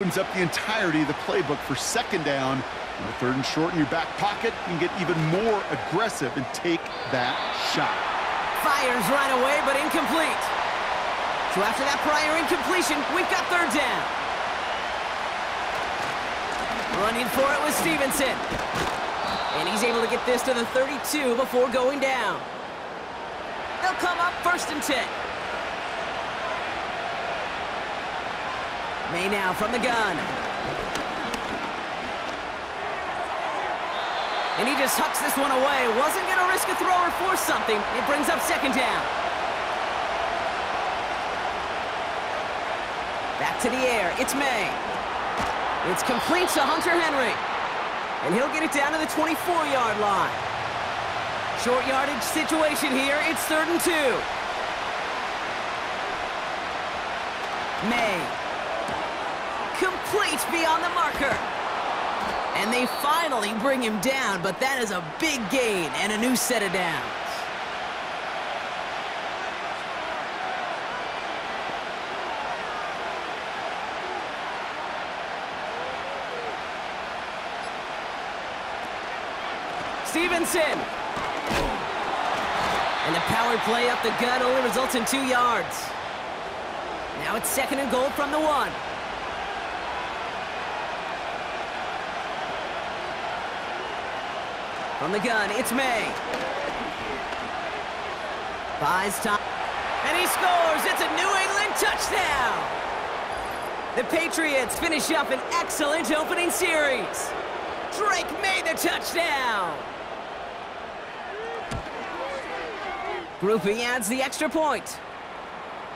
Opens up the entirety of the playbook for second down. And the third and short in your back pocket, you can get even more aggressive and take that shot. Fires right away, but incomplete. So after that prior incompletion, we've got third down. Running for it with Stevenson. And he's able to get this to the 32 before going down. They'll come up 1st and 10. May now from the gun. And he just hucks this one away. Wasn't going to risk a throw or force something. It brings up second down. Back to the air. It's May. It's complete to Hunter Henry. And he'll get it down to the 24-yard line. Short yardage situation here. It's 3rd and 2. May. Complete beyond the marker. And they finally bring him down, but that is a big gain and a new set of downs. Stevenson. And the power play up the gut only results in 2 yards. Now it's 2nd and goal from the 1. From the gun, it's May. Buys time. And he scores! It's a New England touchdown! The Patriots finish up an excellent opening series. Drake made the touchdown! Groupie adds the extra point.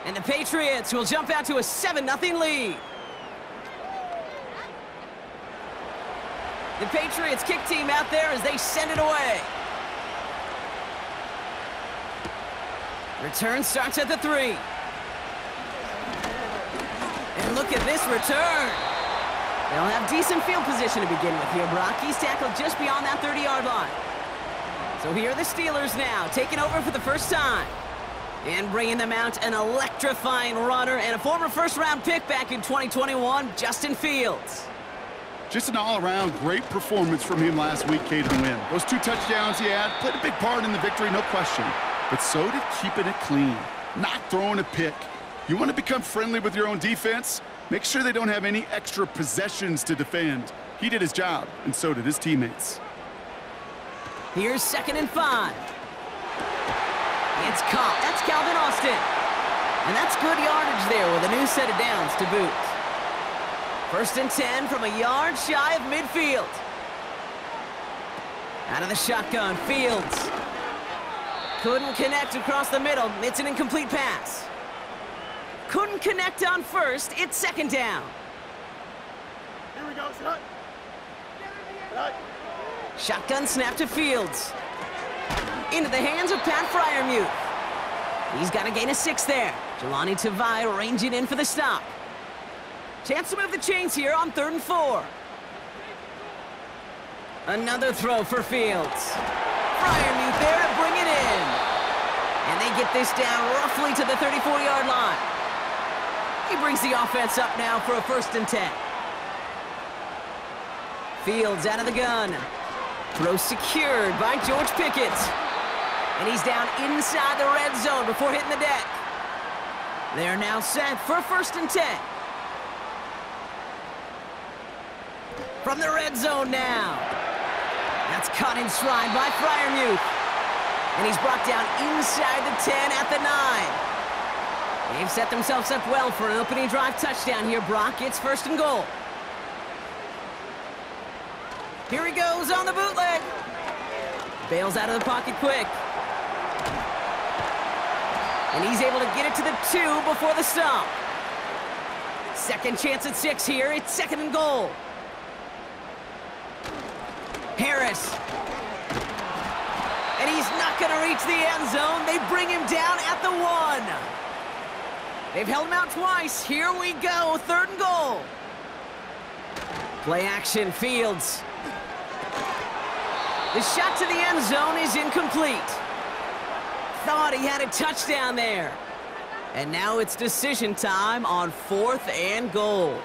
And the Patriots will jump out to a 7-0 lead. The Patriots kick team out there as they send it away. Return starts at the 3. And look at this return. They'll have decent field position to begin with here, Brock. He's tackled just beyond that 30-yard line. So here are the Steelers now, taking over for the first time. And bringing them out an electrifying runner and a former first-round pick back in 2021, Justin Fields. Just an all-around great performance from him last week, Cade, to win. Those 2 touchdowns he had played a big part in the victory, no question. But so did keeping it clean, not throwing a pick. You want to become friendly with your own defense? Make sure they don't have any extra possessions to defend. He did his job, and so did his teammates. Here's 2nd and 5. It's caught. That's Calvin Austin. And that's good yardage there with a new set of downs to boot. 1st and 10 from a yard shy of midfield. Out of the shotgun, Fields. Couldn't connect across the middle. It's an incomplete pass. Couldn't connect on 1st. It's 2nd down. Here we go, shot. Shot. Shotgun snap to Fields. Into the hands of Pat Freiermuth. He's got a gain of 6 there. Jelani Tavai ranging in for the stop. Chance to move the chains here on 3rd and 4. Another throw for Fields. Freiermuth there to bring it in. And they get this down roughly to the 34-yard line. He brings the offense up now for a 1st and 10. Fields out of the gun. Throw secured by George Pickett. And he's down inside the red zone before hitting the deck. They're now set for 1st and 10. From the red zone now. That's caught in stride by Freiermuth. And he's brought down inside the 10 at the 9. They've set themselves up well for an opening drive touchdown here, Brock. It's 1st and goal. Here he goes on the bootleg. Bails out of the pocket quick. And he's able to get it to the 2 before the stop. Second chance at 6 here. It's 2nd and goal. Harris. And he's not going to reach the end zone. They bring him down at the 1. They've held him out twice. Here we go. 3rd and goal. Play action, Fields. The shot to the end zone is incomplete. Thought he had a touchdown there. And now it's decision time on 4th and goal.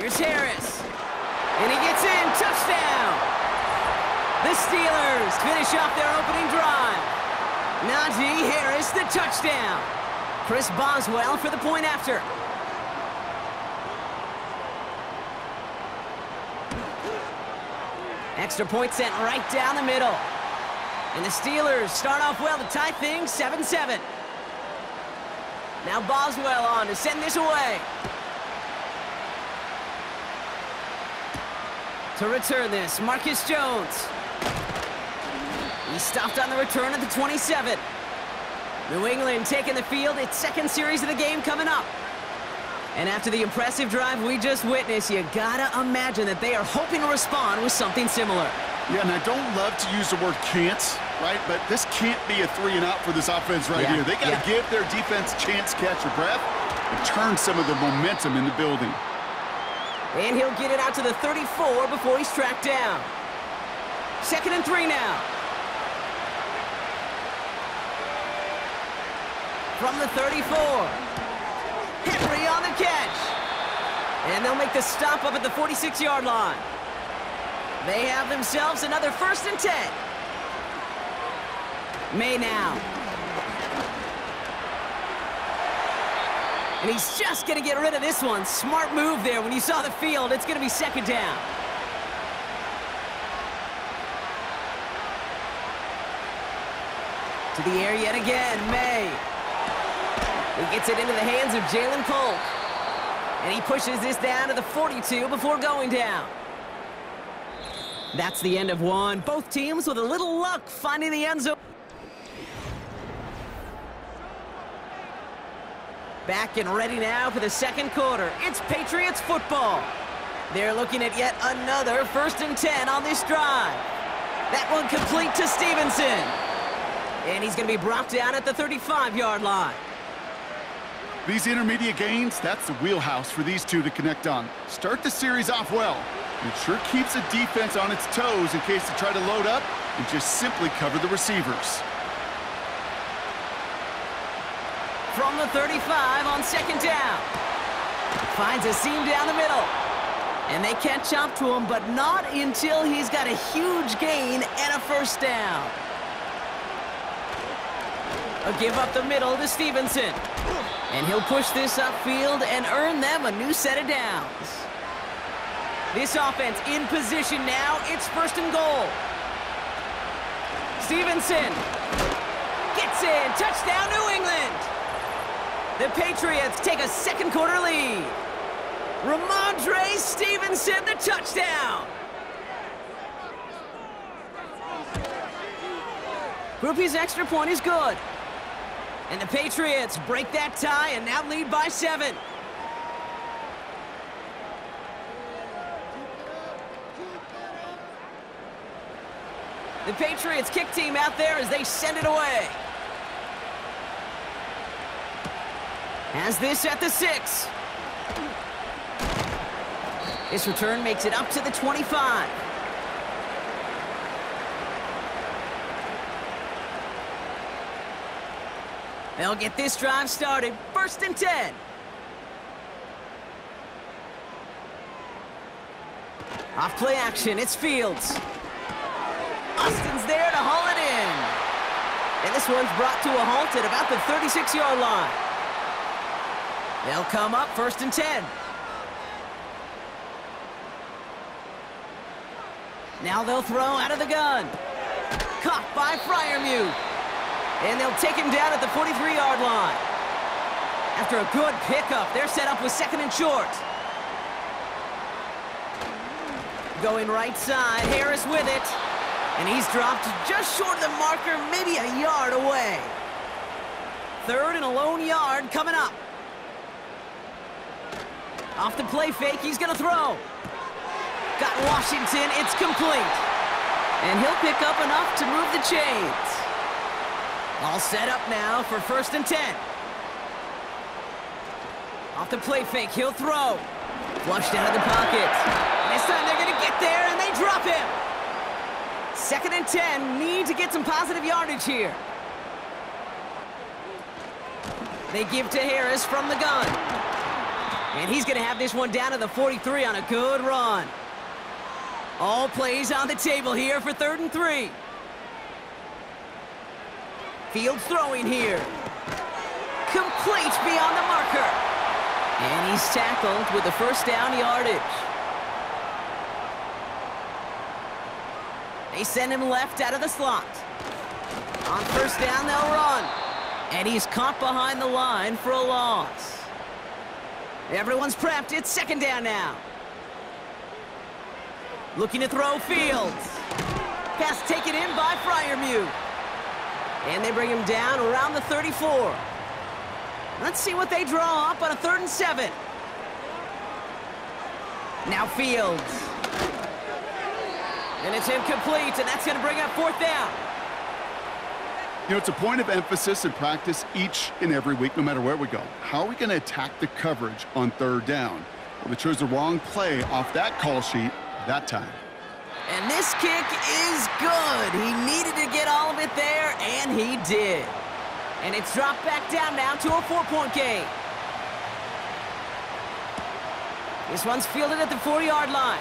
Here's Harris. And he gets in. Touchdown! The Steelers finish off their opening drive. Najee Harris, the touchdown. Chris Boswell for the point after. Extra point sent right down the middle. And the Steelers start off well to tie things 7-7. Now Boswell on to send this away. To return this, Marcus Jones. He stopped on the return at the 27. New England taking the field. Its second series of the game coming up. And after the impressive drive we just witnessed, you gotta imagine that they are hoping to respond with something similar. Yeah, and I don't love to use the word can't, right? But this can't be a 3-and-out for this offense right here. They got to give their defense a chance to catch their breath and turn some of the momentum in the building. And he'll get it out to the 34 before he's tracked down. 2nd and 3 now. From the 34. Henry on the catch. And they'll make the stop up at the 46-yard line. They have themselves another 1st and 10. May now. And he's just going to get rid of this one. Smart move there. When you saw the field, it's going to be 2nd down. To the air yet again, May. He gets it into the hands of Jalen Polk. And he pushes this down to the 42 before going down. That's the end of one. Both teams with a little luck finding the end zone. Back and ready now for the 2nd quarter. It's Patriots football. They're looking at yet another 1st and 10 on this drive. That one complete to Stevenson. And he's going to be brought down at the 35-yard line. These intermediate gains, that's the wheelhouse for these two to connect on. Start the series off well. It sure keeps the defense on its toes in case they try to load up and just simply cover the receivers. From the 35 on 2nd down. Finds a seam down the middle. And they catch up to him, but not until he's got a huge gain and a 1st down. A give up the middle to Stevenson. And he'll push this upfield and earn them a new set of downs. This offense in position now. It's 1st and goal. Stevenson gets in. Touchdown, New England. The Patriots take a 2nd quarter lead. Ramondre Stevenson, the touchdown. Groupie's extra point is good. And the Patriots break that tie and now lead by 7. The Patriots kick team out there as they send it away. Has this at the 6. This return makes it up to the 25. They'll get this drive started. 1st and 10. Off play action, it's Fields. Austin's there to haul it in. And this one's brought to a halt at about the 36-yard line. They'll come up 1st and 10. Now they'll throw out of the gun. Caught by Freiermuth. And they'll take him down at the 43-yard line. After a good pickup, they're set up with 2nd and short. Going right side, Harris with it. And he's dropped just short of the marker, maybe a yard away. 3rd and a lone yard coming up. Off the play fake, he's going to throw. Got Washington, it's complete. And he'll pick up enough to move the chains. All set up now for 1st and 10. Off the play fake, he'll throw. Flushed out of the pocket. And this time they're going to get there, and they drop him. 2nd and 10, need to get some positive yardage here. They give to Harris from the gun. And he's going to have this one down to the 43 on a good run. All plays on the table here for 3rd and 3. Fields throwing here. Complete beyond the marker. And he's tackled with the first down yardage. They send him left out of the slot. On 1st down, they'll run. And he's caught behind the line for a loss. Everyone's prepped. It's 2nd down now. Looking to throw Fields. Pass taken in by Freiermuth. And they bring him down around the 34. Let's see what they draw up on a 3rd and 7. Now Fields. And it's incomplete, and that's going to bring up 4th down. You know, it's a point of emphasis in practice each and every week, no matter where we go. How are we going to attack the coverage on 3rd down? Well, they chose the wrong play off that call sheet that time. And this kick is good. He needed to get all of it there, and he did. And it's dropped back down now to a 4-point game. This one's fielded at the 40-yard line.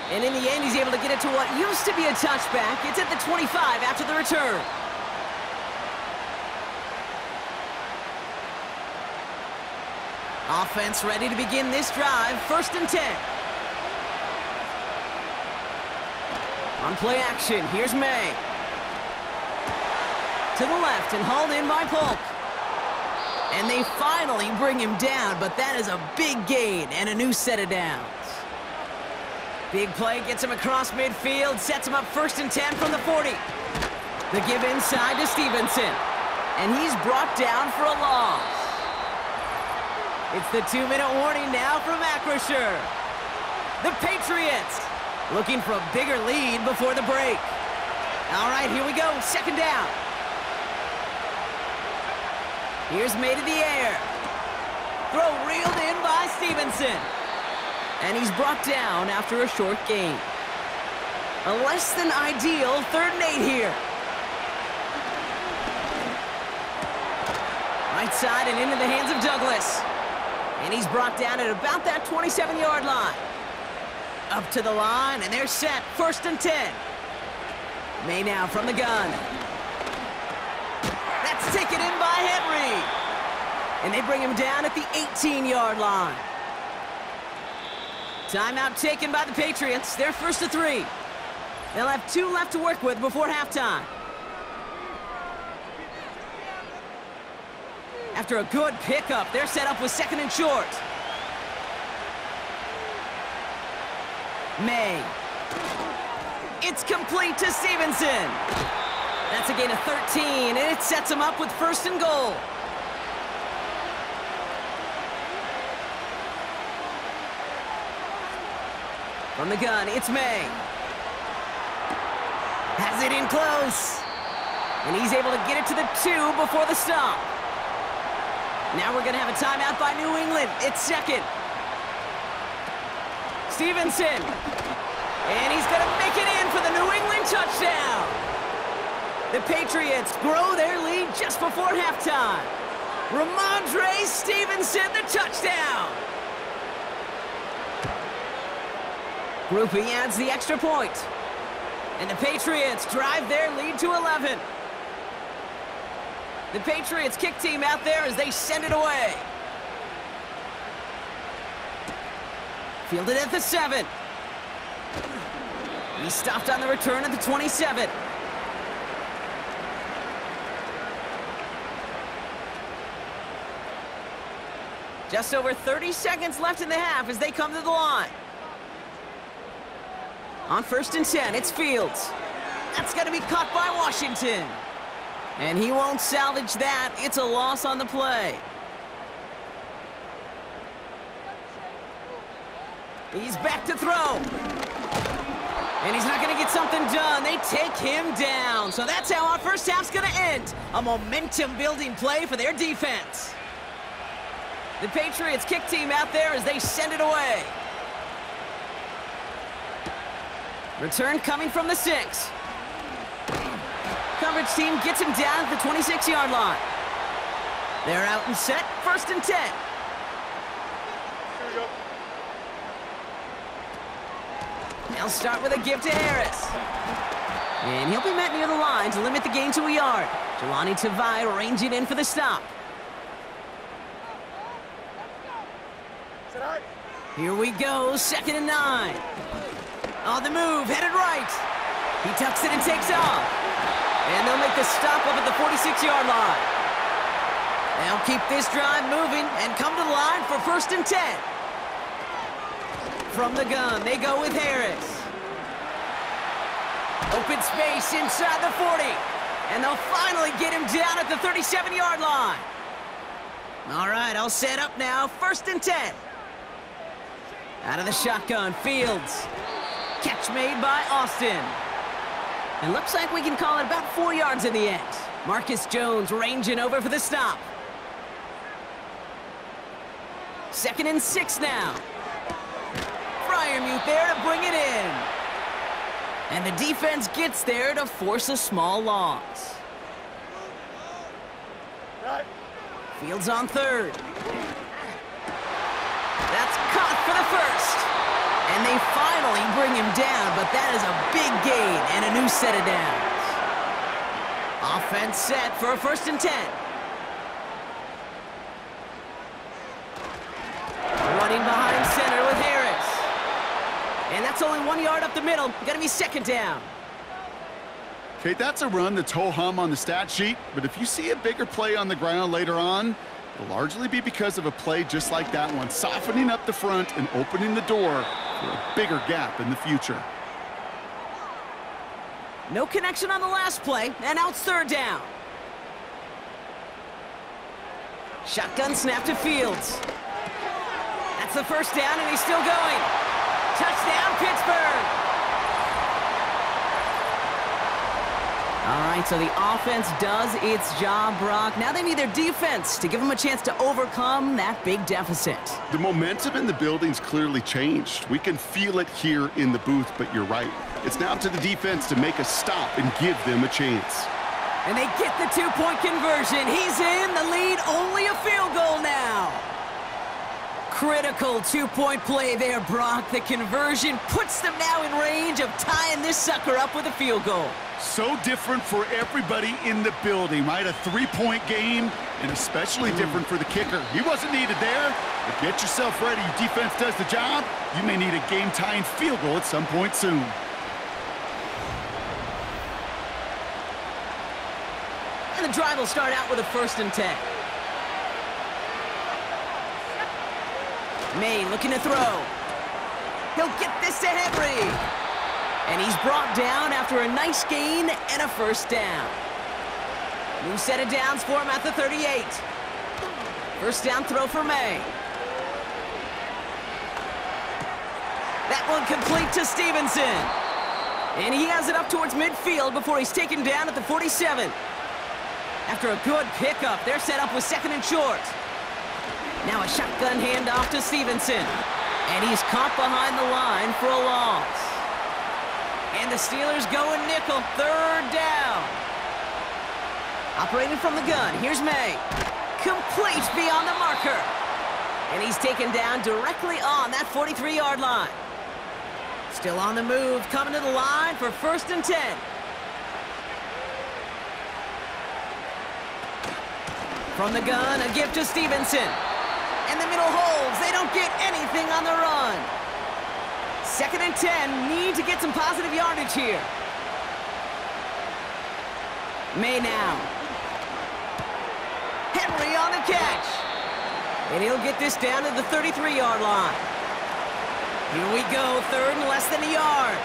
And in the end, he's able to get it to what used to be a touchback. It's at the 25 after the return. Offense ready to begin this drive. 1st and 10. On play action, here's May. To the left and hauled in by Polk. And they finally bring him down, but that is a big gain and a new set of downs. Big play gets him across midfield, sets him up 1st and 10 from the 40. The give inside to Stevenson. And he's brought down for a loss. It's the 2-minute warning now from Acrisure. The Patriots looking for a bigger lead before the break. All right, here we go, 2nd down. Here's May to the air. Throw reeled in by Stevenson. And he's brought down after a short gain. A less than ideal 3rd and 8 here. Right side and into the hands of Douglas. And he's brought down at about that 27-yard line. Up to the line, and they're set. 1st and 10. May now from the gun. That's taken in by Henry. And they bring him down at the 18-yard line. Timeout taken by the Patriots. They're 1st and 3. They'll have 2 left to work with before halftime. After a good pickup, they're set up with 2nd and short. May. It's complete to Stevenson. That's a gain of 13, and it sets him up with 1st and goal. From the gun, it's May. Has it in close. And he's able to get it to the 2 before the stop. Now we're going to have a timeout by New England. It's 2nd. Stevenson. And he's going to make it in for the New England touchdown. The Patriots grow their lead just before halftime. Ramondre Stevenson, the touchdown. Groupie adds the extra point. And the Patriots drive their lead to 11. The Patriots kick team out there as they send it away. Fielded at the 7. He stopped on the return at the 27. Just over 30 seconds left in the half as they come to the line. On 1st and 10, it's Fields. That's going to be caught by Washington. And he won't salvage that. It's a loss on the play. He's back to throw. And he's not going to get something done. They take him down. So that's how our first half's going to end. A momentum-building play for their defense. The Patriots kick team out there as they send it away. Return coming from the 6. Coverage team gets him down at the 26-yard line. They're out and set, 1st and 10. go. They'll start with a give to Harris. And he'll be met near the line to limit the gain to a yard. Jelani Tavai ranging in for the stop. Sit high. Here we go, 2nd and 9. On the move, headed right. He tucks it and takes off. And they'll make the stop up at the 46-yard line. They'll keep this drive moving and come to the line for 1st and 10. From the gun, they go with Harris. Open space inside the 40. And they'll finally get him down at the 37-yard line. All right, I'll set up now. 1st and 10. Out of the shotgun, Fields. Catch made by Austin. And looks like we can call it about 4 yards in the end. Marcus Jones ranging over for the stop. 2nd and 6 now. Freiermuth there to bring it in. And the defense gets there to force a small loss. Right. Fields on 3rd. That's caught for the 1st. And they finally bring him down, but that is a big gain and a new set of downs. Offense set for a 1st and 10. Running behind center with Harris. And that's only 1 yard up the middle. Gonna be 2nd down. Okay, that's a run that's ho-hum on the stat sheet, but if you see a bigger play on the ground later on, it'll largely be because of a play just like that one, softening up the front and opening the door for a bigger gap in the future. No connection on the last play, and now it's 3rd down. Shotgun snap to Fields. That's the 1st down, and he's still going. Touchdown, Pittsburgh! All right, so the offense does its job, Brock. Now they need their defense to give them a chance to overcome that big deficit. The momentum in the building's clearly changed. We can feel it here in the booth, but you're right. It's now up to the defense to make a stop and give them a chance. And they get the 2-point conversion. He's in the lead, only a field goal now. Critical 2-point play there, Brock. The conversion puts them now in range of tying this sucker up with a field goal. So different for everybody in the building, right? A 3-point game, and especially different for the kicker. He wasn't needed there, but get yourself ready. Your defense does the job. You may need a game-tying field goal at some point soon. And the drive will start out with a 1st and 10. May looking to throw. He'll get this to Henry. And he's brought down after a nice gain and a 1st down. New set of downs for him at the 38. 1st down throw for May. That one complete to Stevenson. And he has it up towards midfield before he's taken down at the 47. After a good pickup, they're set up with 2nd and short. Now a shotgun handoff to Stevenson. And he's caught behind the line for a loss. And the Steelers go in nickel, 3rd down. Operating from the gun, here's May. Complete beyond the marker. And he's taken down directly on that 43-yard line. Still on the move, coming to the line for 1st and 10. From the gun, a give to Stevenson. And the middle holds. They don't get anything on the run. 2nd and 10. Need to get some positive yardage here. May now. Henry on the catch. And he'll get this down to the 33-yard line. Here we go. 3rd and less than a yard.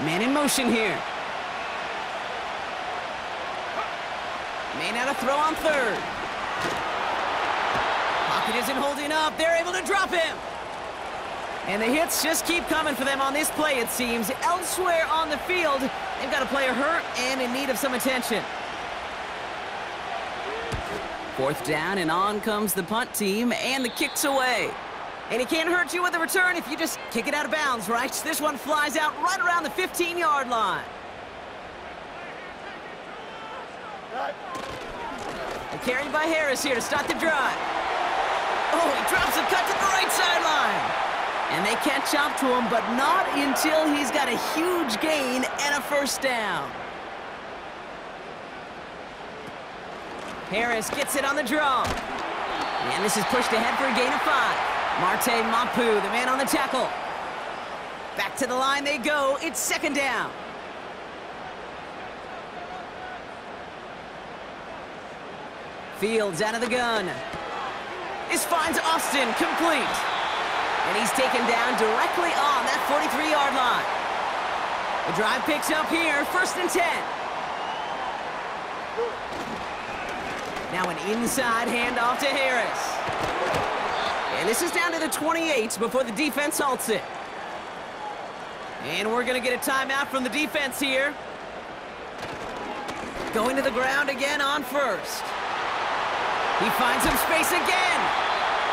Man in motion here. May now to throw on 3rd. Pocket isn't holding up. They're able to drop him. And the hits just keep coming for them on this play, it seems. Elsewhere on the field, they've got a player hurt and in need of some attention. 4th down, and on comes the punt team, and the kick's away. And he can't hurt you with a return if you just kick it out of bounds, right? This one flies out right around the 15-yard line. Carried by Harris here to start the drive. Oh, he drops a cut to the right sideline. And they catch up to him, but not until he's got a huge gain and a first down. Harris gets it on the draw. And this is pushed ahead for a gain of 5. Marte Mapu, the man on the tackle. Back to the line they go. It's second down. Fields out of the gun. This finds Austin complete. And he's taken down directly on that 43-yard line. The drive picks up here, 1st and 10. Now an inside handoff to Harris. And this is down to the 28 before the defense halts it. And we're going to get a timeout from the defense here. Going to the ground again on 1st. He finds some space again.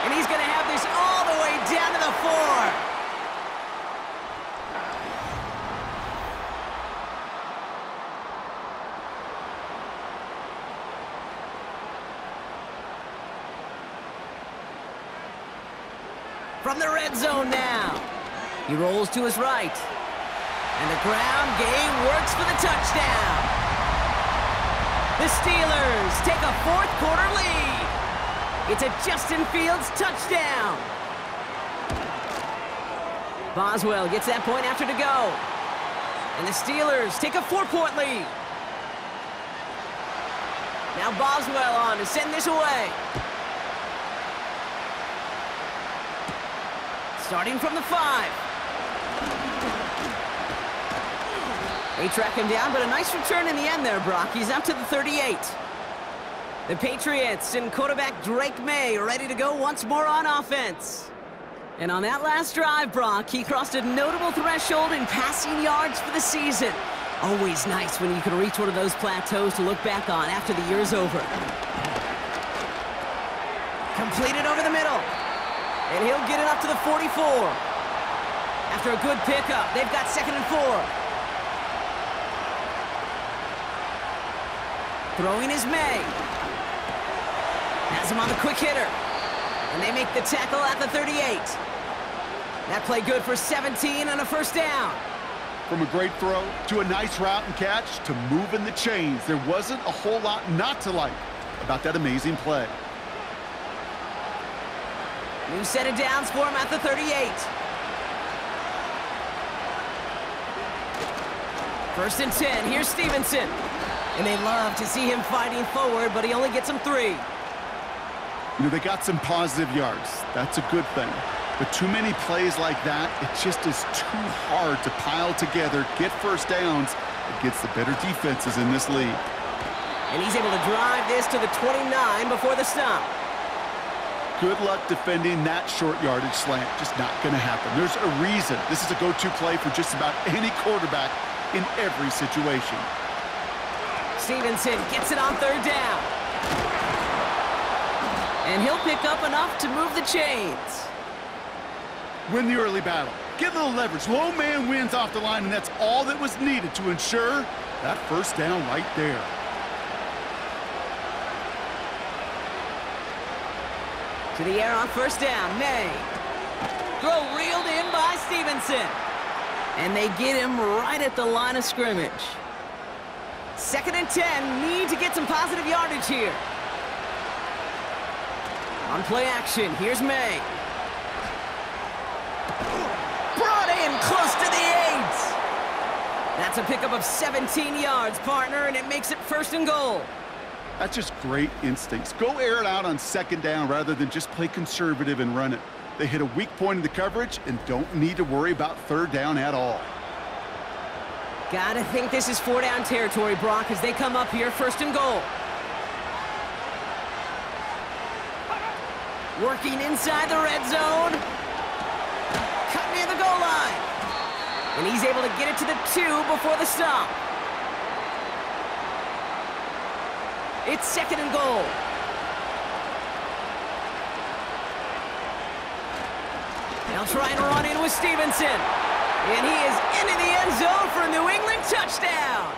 And he's going to have this all the way down to the 4. From the red zone now. He rolls to his right. And the ground game works for the touchdown. The Steelers take a 4th quarter lead. It's a Justin Fields touchdown. Boswell gets that point after to go. And the Steelers take a 4-point lead. Now Boswell on to send this away. Starting from the 5. They track him down, but a nice return in the end there, Brock. He's up to the 38. The Patriots and quarterback Drake May are ready to go once more on offense. And on that last drive, Brock, he crossed a notable threshold in passing yards for the season. Always nice when you can reach one of those plateaus to look back on after the year's over. Completed over the middle. And he'll get it up to the 44. After a good pickup, they've got 2nd and 4. Throwing is May. Has him on the quick hitter. And they make the tackle at the 38. That play good for 17 and a first down. From a great throw to a nice route and catch to moving the chains, there wasn't a whole lot not to like about that amazing play. New set of downs for him at the 38. 1st and 10. Here's Stevenson. And they love to see him fighting forward, but he only gets them 3. You know, they got some positive yards. That's a good thing. But too many plays like that, it just is too hard to pile together, get first downs against the better defenses in this league. And he's able to drive this to the 29 before the stop. Good luck defending that short yardage slant. Just not going to happen. There's a reason this is a go-to play for just about any quarterback in every situation. Stevenson gets it on 3rd down. And he'll pick up enough to move the chains. Win the early battle. Get a little leverage. Low man wins off the line, and that's all that was needed to ensure that first down right there. To the air on 1st down, May. Throw reeled in by Stevenson. And they get him right at the line of scrimmage. 2nd and 10, need to get some positive yardage here. On play action, here's May. Brought in close to the 8. That's a pickup of 17 yards, partner, and it makes it 1st and goal. That's just great instincts. Go air it out on 2nd down rather than just play conservative and run it. They hit a weak point in the coverage and don't need to worry about 3rd down at all. Gotta think this is 4-down territory, Brock, as they come up here, 1st and goal. Working inside the red zone. Cut near the goal line. And he's able to get it to the 2 before the stop. It's 2nd and goal. They'll try and run in with Stevenson. And he is into the end zone for a New England touchdown.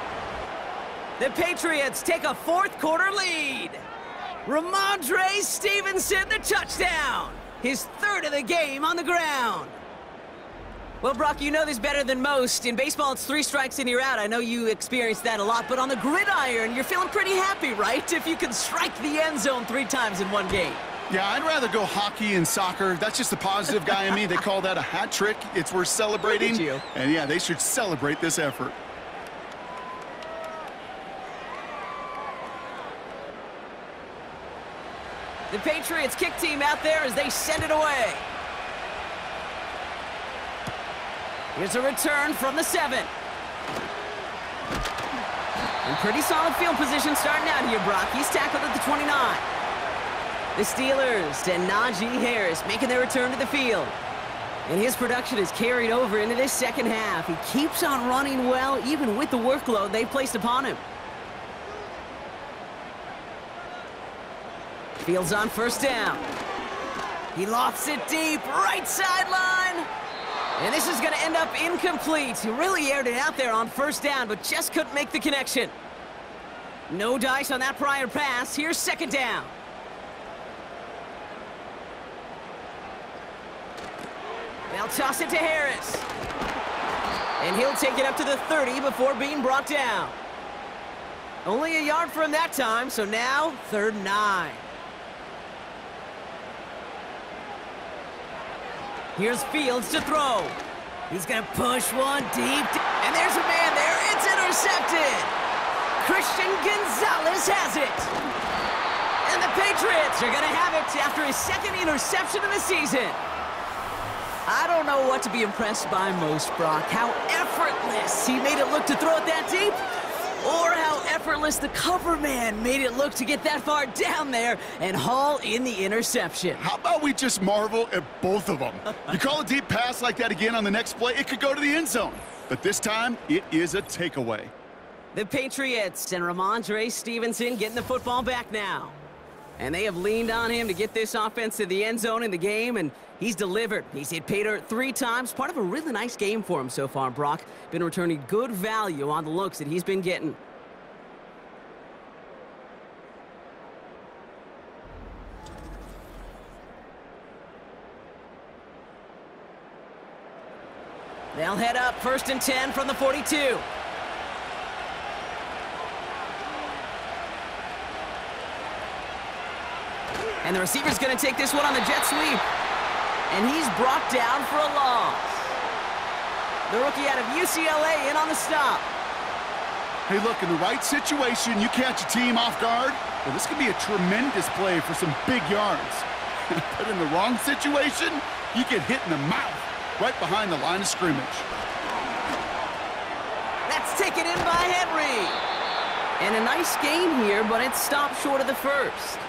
The Patriots take a 4th quarter lead. Ramondre Stevenson, the touchdown! His third of the game on the ground. Well, Brock, you know this better than most. In baseball, it's 3 strikes and you're out. I know you experienced that a lot, but on the gridiron, you're feeling pretty happy, right? If you can strike the end zone 3 times in one game. Yeah, I'd rather go hockey and soccer. That's just the positive guy in me. They call that a hat trick. It's worth celebrating. Look at you. And yeah, they should celebrate this effort. The Patriots kick team out there as they send it away. Here's a return from the 7. In pretty solid field position starting out here, Brock. He's tackled at the 29. The Steelers and Najee Harris making their return to the field. And his production is carried over into this second half. He keeps on running well, even with the workload they've placed upon him. Fields on first down. He lofts it deep, right sideline. And this is going to end up incomplete. He really aired it out there on first down, but just couldn't make the connection. No dice on that prior pass. Here's second down. They'll toss it to Harris. And he'll take it up to the 30 before being brought down. Only a yard for him that time, so now 3rd and 9. Here's Fields to throw. He's going to push one deep. And there's a man there. It's intercepted. Christian Gonzalez has it. And the Patriots are going to have it after his 2nd interception of the season. I don't know what to be impressed by most, Brock. How effortless he made it look to throw it that deep, or how effortless the cover man made it look to get that far down there and haul in the interception. How about we just marvel at both of them? You call a deep pass like that again on the next play, it could go to the end zone. But this time, it is a takeaway. The Patriots and Ramondre Stevenson getting the football back now. And they have leaned on him to get this offense to the end zone in the game, and he's delivered. He's hit pay dirt 3 times. Part of a really nice game for him so far, Brock. Been returning good value on the looks that he's been getting. They'll head up 1st and 10 from the 42. And the receiver's going to take this one on the jet sweep. And he's brought down for a loss. The rookie out of UCLA in on the stop. Hey, look, in the right situation, you catch a team off guard, well, this could be a tremendous play for some big yards. But in the wrong situation, you get hit in the mouth right behind the line of scrimmage. That's taken in by Henry. And a nice game here, but it stopped short of the first.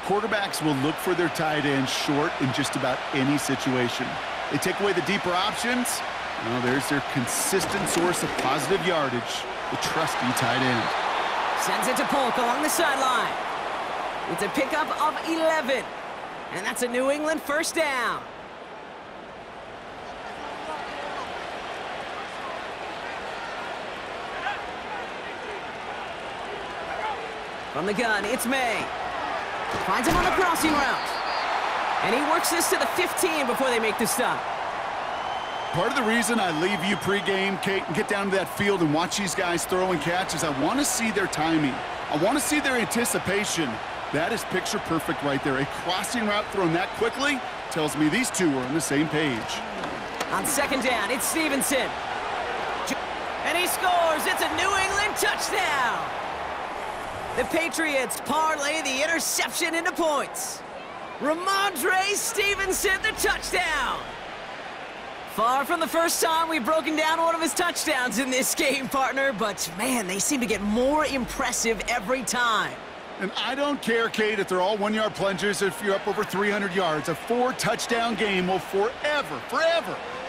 Quarterbacks will look for their tight end short in just about any situation. They take away the deeper options. Well, there's their consistent source of positive yardage, the trusty tight end. Sends it to Polk along the sideline. It's a pickup of 11. And that's a New England first down. From the gun, it's May. Finds him on the crossing route. And he works this to the 15 before they make the stop. Part of the reason I leave you pregame, Kate, and get down to that field and watch these guys throw and catch is I want to see their timing. I want to see their anticipation. That is picture perfect right there. A crossing route thrown that quickly tells me these two are on the same page. On 2nd down, it's Stevenson. And he scores. It's a New England touchdown. The Patriots parlay the interception into points. Ramondre Stevenson, the touchdown. Far from the first time we've broken down one of his touchdowns in this game, partner, but man, they seem to get more impressive every time. And I don't care, Kate, if they're all 1-yard plungers, if you're up over 300 yards. A 4-touchdown game will forever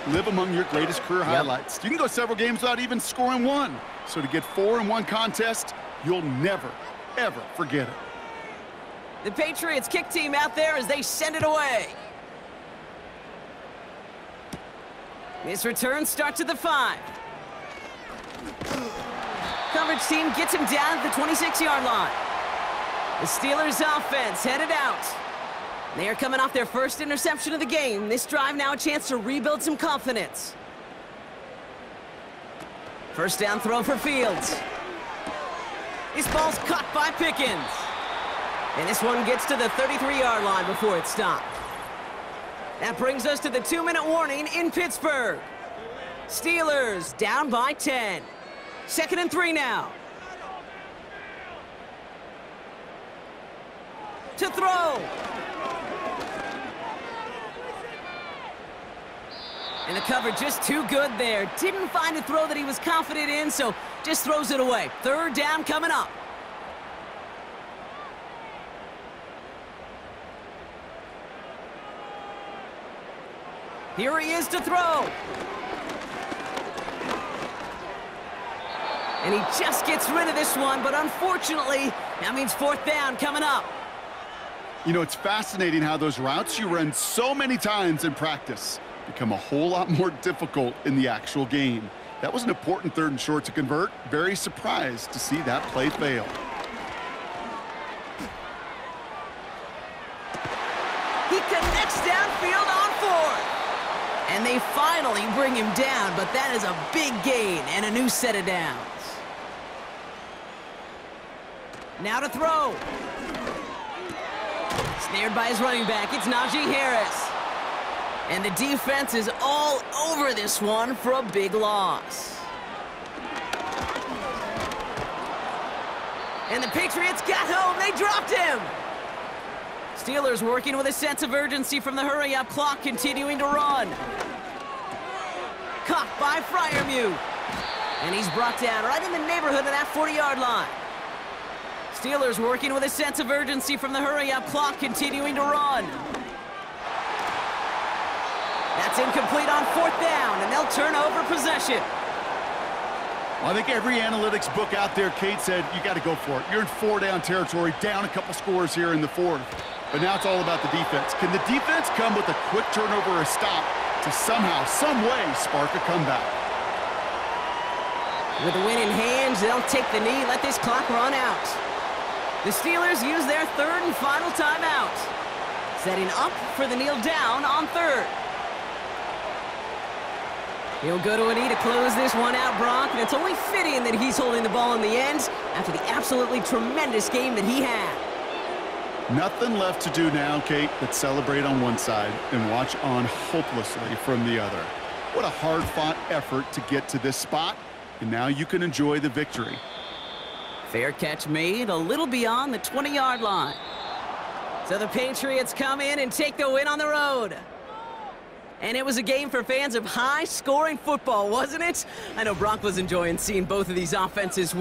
live among your greatest career highlights. You can go several games without even scoring one. So to get 4 in one contest, you'll never, ever forget it. The Patriots kick team out there as they send it away. This return starts at the 5. Coverage team gets him down at the 26-yard line. The Steelers offense headed out. They are coming off their first interception of the game. This drive now a chance to rebuild some confidence. First down throw for Fields. This ball's caught by Pickens. And this one gets to the 33-yard line before it's stopped. That brings us to the 2-minute warning in Pittsburgh. Steelers down by 10. 2nd and 3 now. To throw. And the cover just too good there. Didn't find a throw that he was confident in, so just throws it away. 3rd down coming up. Here he is to throw. And he just gets rid of this one, but unfortunately, that means 4th down coming up. You know, it's fascinating how those routes you run so many times in practice become a whole lot more difficult in the actual game. That was an important 3rd and short to convert. Very surprised to see that play fail. He connects downfield on 4th. And they finally bring him down, but that is a big gain and a new set of downs. Now to throw. Snared by his running back, it's Najee Harris. And the defense is all over this one for a big loss. And the Patriots got home. They dropped him. Steelers working with a sense of urgency from the hurry-up clock, continuing to run. Caught by Freiermuth. And he's brought down right in the neighborhood of that 40-yard line. Steelers working with a sense of urgency from the hurry-up clock, continuing to run. That's incomplete on 4th down, and they'll turn over possession. I think every analytics book out there, Kate, said you got to go for it. You're in 4-down territory, down a couple scores here in the 4th. But now it's all about the defense. Can the defense come with a quick turnover or a stop to somehow, some way, spark a comeback? With the win in hand, they'll take the knee, let this clock run out. The Steelers use their 3rd and final timeout. Setting up for the kneel down on 3rd. He'll go to a knee to close this one out, Brock, and it's only fitting that he's holding the ball in the end after the absolutely tremendous game that he had. Nothing left to do now, Kate, but celebrate on one side and watch on hopelessly from the other. What a hard-fought effort to get to this spot, and now you can enjoy the victory. Fair catch made a little beyond the 20-yard line. So the Patriots come in and take the win on the road. And it was a game for fans of high-scoring football, wasn't it? I know Brock was enjoying seeing both of these offenses.